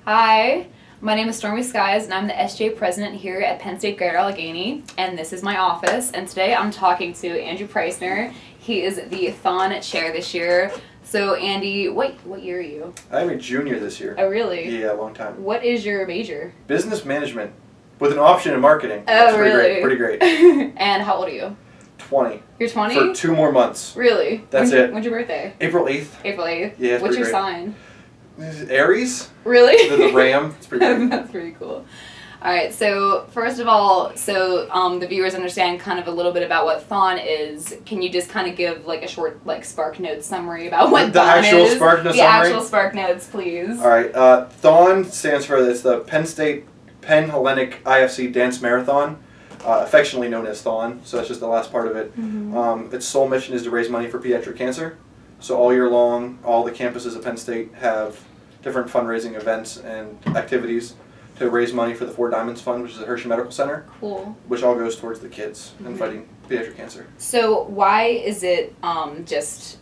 Hi, my name is Stormy Skies, and I'm the SJ president here at Penn State Greater Allegheny, and this is my office. And today I'm talking to Andrew Pricener. He is the THON chair this year. So, Andy, what year are you? I'm a junior this year. Oh, really? Yeah, a long time. What is your major? Business management with an option in marketing. Oh, That's really? Pretty great. And how old are you? 20. You're 20? For 2 more months. Really? That's it. When's your birthday? April 8th. April 8th? Yeah, it's What's your pretty great. sign? Aries. Really? The ram. It's pretty great. That's pretty cool. All right, so first of all, the viewers understand kind of a little bit about what THON is. Can you just kind of give like a short Spark Notes summary about what The THON actual is? Spark Notes the summary? actual Spark Notes, please. All right. THON stands for the Penn State Penn Hellenic IFC Dance Marathon, affectionately known as THON. So that's just the last part of it. Mm-hmm. Its sole mission is to raise money for pediatric cancer. So all year long, all the campuses of Penn State have different fundraising events and activities to raise money for the Four Diamonds Fund, which is at Hershey Medical Center. Cool. Which all goes towards the kids Mm-hmm. and fighting pediatric cancer. So why is it just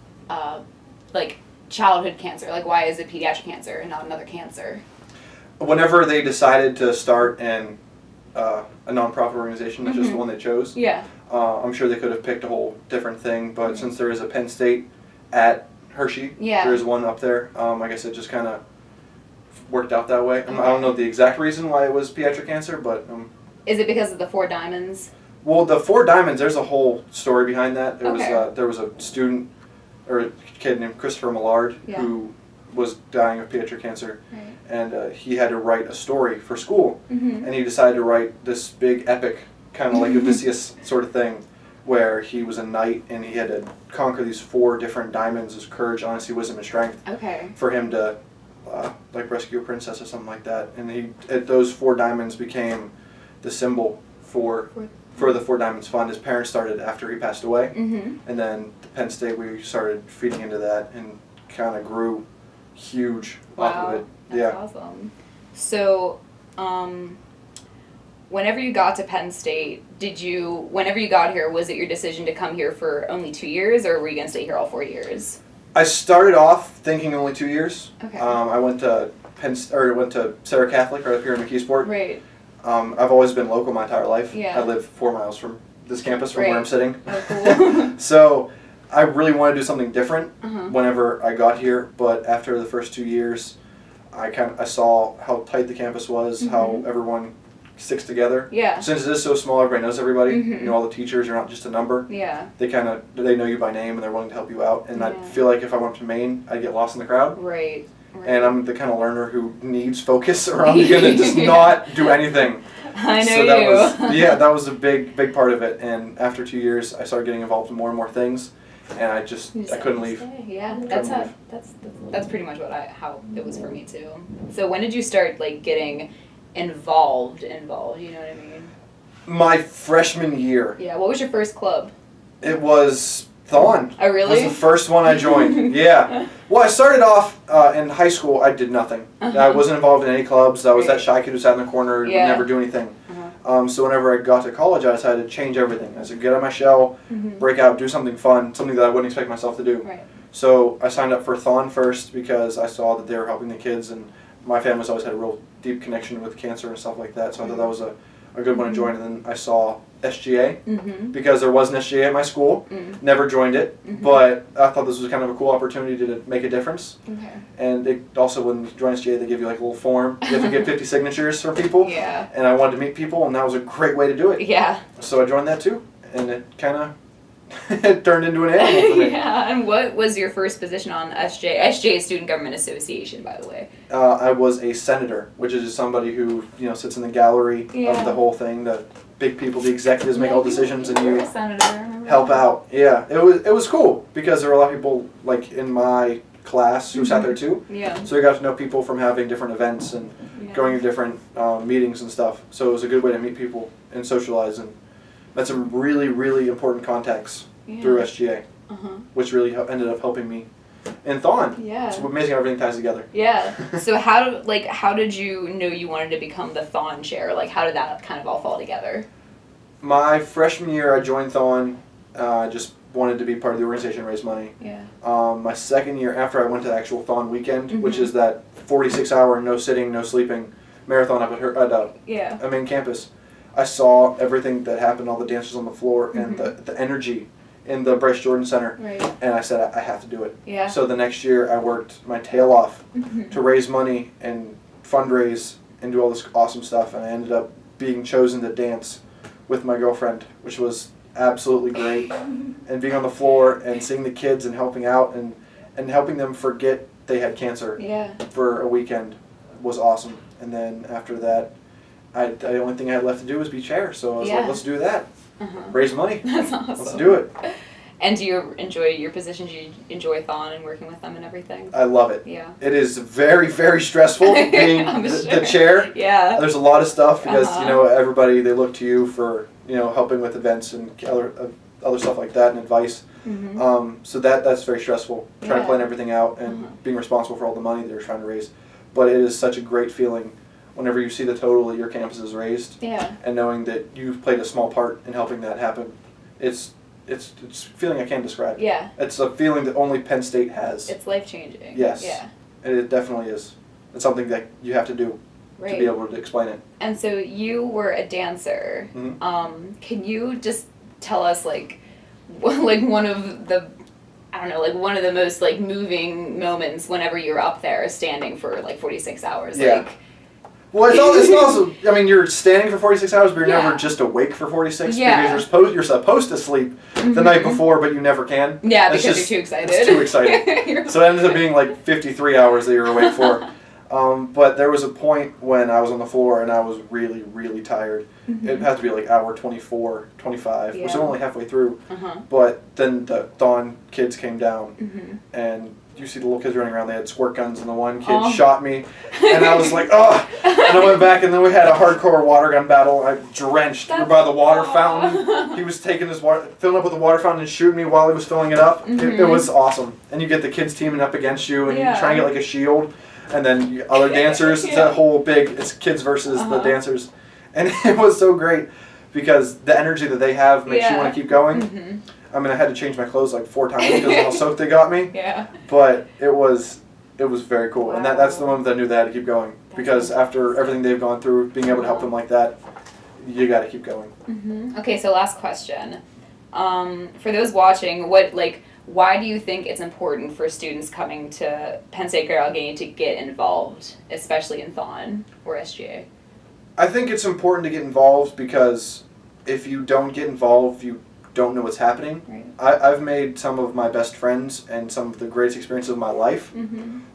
like childhood cancer? Like why is it pediatric cancer and not another cancer? Whenever they decided to start a nonprofit organization, that's just the one they chose. Yeah. I'm sure they could have picked a whole different thing, but since there is a Penn State at Hershey, there is one up there. I guess it just kind of worked out that way. I don't know the exact reason why it was pediatric cancer, but is it because of the Four Diamonds? well, the Four Diamonds, there's a whole story behind that. Okay. There was a student or a kid named Christopher Millard who was dying of pediatric cancer, and he had to write a story for school, and he decided to write this big epic, kind of like Odysseus sort of thing, where he was a knight and he had to conquer these 4 different diamonds: his courage, honesty, wisdom, and strength. Okay. For him to like rescue a princess or something like that, and those 4 diamonds became the symbol for the Four Diamonds Fund. His parents started after he passed away, and then the Penn State, we started feeding into that and kind of grew huge off of it. That's awesome. So, whenever you got to Penn State, whenever you got here, was it your decision to come here for only 2 years, or were you going to stay here all 4 years? I started off thinking only 2 years. Okay. I went to went to Sarah Catholic right up here in McKeesport. Right. I've always been local my entire life. Yeah. I live 4 miles from this campus, from where I'm sitting. Oh, cool. So I really wanted to do something different Uh-huh. whenever I got here. But after the first 2 years, I saw how tight the campus was, how everyone sticks together. Yeah. Since it is so small, everybody knows everybody. Mhm. You know, all the teachers are not just a number. Yeah. They know you by name and they're willing to help you out. And I Yeah. feel like if I went to Maine, I'd get lost in the crowd. Right. And I'm the kind of learner who needs focus, or I'm gonna just not do anything. I know So that you. was that was a big part of it. And after 2 years, I started getting involved in more and more things, and I couldn't leave. Yeah, Couldn't that's pretty much how it was for me too. So when did you start getting involved? You know what I mean? My freshman year, Yeah. What was your first club? it was THON. Oh, really? It was the first one I joined. Yeah. Well, I started off in high school. I did nothing. I wasn't involved in any clubs. I was that shy kid who sat in the corner and would never do anything. So whenever I got to college, I decided to change everything. I said, get out of my shell, break out, do something fun, something that I wouldn't expect myself to do. Right. So I signed up for THON first because I saw that they were helping the kids, and my family's always had a real deep connection with cancer and stuff like that. So I thought that was a good one to join. And then I saw SGA because there was an SGA at my school. Never joined it, but I thought this was kind of a cool opportunity to make a difference. Okay. And they also, when you join SGA, they give you like a little form. You have to get 50 signatures from people. Yeah. And I wanted to meet people, and that was a great way to do it. Yeah. So I joined that too, and it kind of it turned into an animal for me. Yeah. And what was your first position on SJ? SJ is Student Government Association, by the way. I was a senator, which is just somebody who sits in the gallery of the whole thing. The big people, the executives make all decisions, and You were you a senator. I remember help that. out. Yeah, it was cool because there were a lot of people like in my class who sat there too. Yeah. So I got to know people from having different events and going to different meetings and stuff. So it was a good way to meet people and socialize, and met some really, really important contacts through SGA, which really ended up helping me in THON. Yeah. It's amazing how everything ties together. Yeah. So how did you know you wanted to become the THON chair? How did that kind of all fall together? My freshman year, I joined THON. Just wanted to be part of the organization and raise money. Yeah. My second year, after I went to the actual THON weekend, which is that 46-hour, no sitting, no sleeping marathon up at main campus. I saw everything that happened, all the dancers on the floor, and the energy in the Bryce Jordan Center, and I said, I have to do it. Yeah. So the next year, I worked my tail off to raise money and fundraise and do all this awesome stuff, and I ended up being chosen to dance with my girlfriend, which was absolutely great. And being on the floor and seeing the kids and helping out and helping them forget they had cancer for a weekend was awesome. And then after that, the only thing I had left to do was be chair, so I was like, let's do that. Raise money. That's awesome. Let's do it. And do you enjoy your position? Do you enjoy THON and working with them and everything? I love it. Yeah. It is very, very stressful being the chair. Yeah. There's a lot of stuff because, you know, everybody, they look to you for, you know, helping with events and other stuff like that and advice. So that's very stressful, trying to plan everything out and being responsible for all the money they're trying to raise. But it is such a great feeling whenever you see the total that your campus has raised, and knowing that you've played a small part in helping that happen. It's a feeling I can't describe. Yeah. It's a feeling that only Penn State has. It's life-changing. Yes. Yeah. It definitely is. It's something that you have to do to be able to explain it. And so you were a dancer. Can you just tell us like one of the, I don't know, like one of the most like moving moments whenever you're up there standing for like 46 hours? Yeah. Like, well, it's also, I mean, you're standing for 46 hours, but you're never just awake for 46 because you're supposed to sleep the night before, but you never can. Yeah, because you're too excited. It's too exciting. So it ends up being like 53 hours that you're awake for. But there was a point when I was on the floor and I was really, really tired. It had to be like hour 24, 25. Yeah. So only halfway through. But then the THON kids came down and you see the little kids running around. They had squirt guns and the one kid shot me. And I was like, oh! And I went back and then we had a hardcore water gun battle. I drenched. We were by the water fountain. He was taking his water, filling up with the water fountain and shooting me while he was filling it up. It was awesome. And you get the kids teaming up against you and you try and get like a shield. And then other dancers, it's a whole big, it's kids versus the dancers. And it was so great because the energy that they have makes you want to keep going. I mean, I had to change my clothes like 4 times because of how soaked they got me. But it was very cool. And that's the moment that I knew they had to keep going. Because after everything they've gone through, being able to help them like that, you got to keep going. Okay, so last question. For those watching, why do you think it's important for students coming to Penn State Greater Allegheny to get involved, especially in THON or SGA? I think it's important to get involved because if you don't get involved, you don't know what's happening. I've made some of my best friends and some of the greatest experiences of my life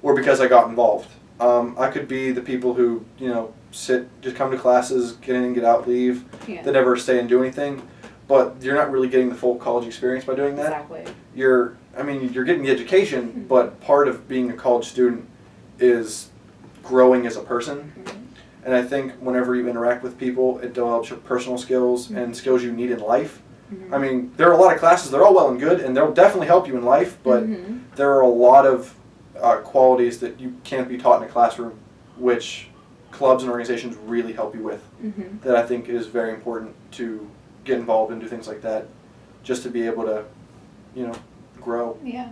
were because I got involved. I could be the people who, you know, just come to classes, get in, get out, leave, that never stay and do anything. But you're not really getting the full college experience by doing that. Exactly. You're getting the education, but part of being a college student is growing as a person. And I think whenever you interact with people, it develops your personal skills and skills you need in life. I mean, there are a lot of classes, they're all well and good, and they'll definitely help you in life, but there are a lot of qualities that you can't be taught in a classroom, which clubs and organizations really help you with, that I think is very important to get involved and do things like that, just to be able to, you know, grow. Yeah,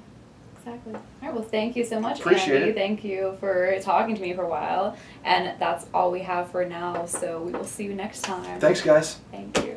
exactly. All right, well, thank you so much, Appreciate Andy. it. Thank you for talking to me for a while, and that's all we have for now, so we will see you next time. Thanks, guys. Thank you.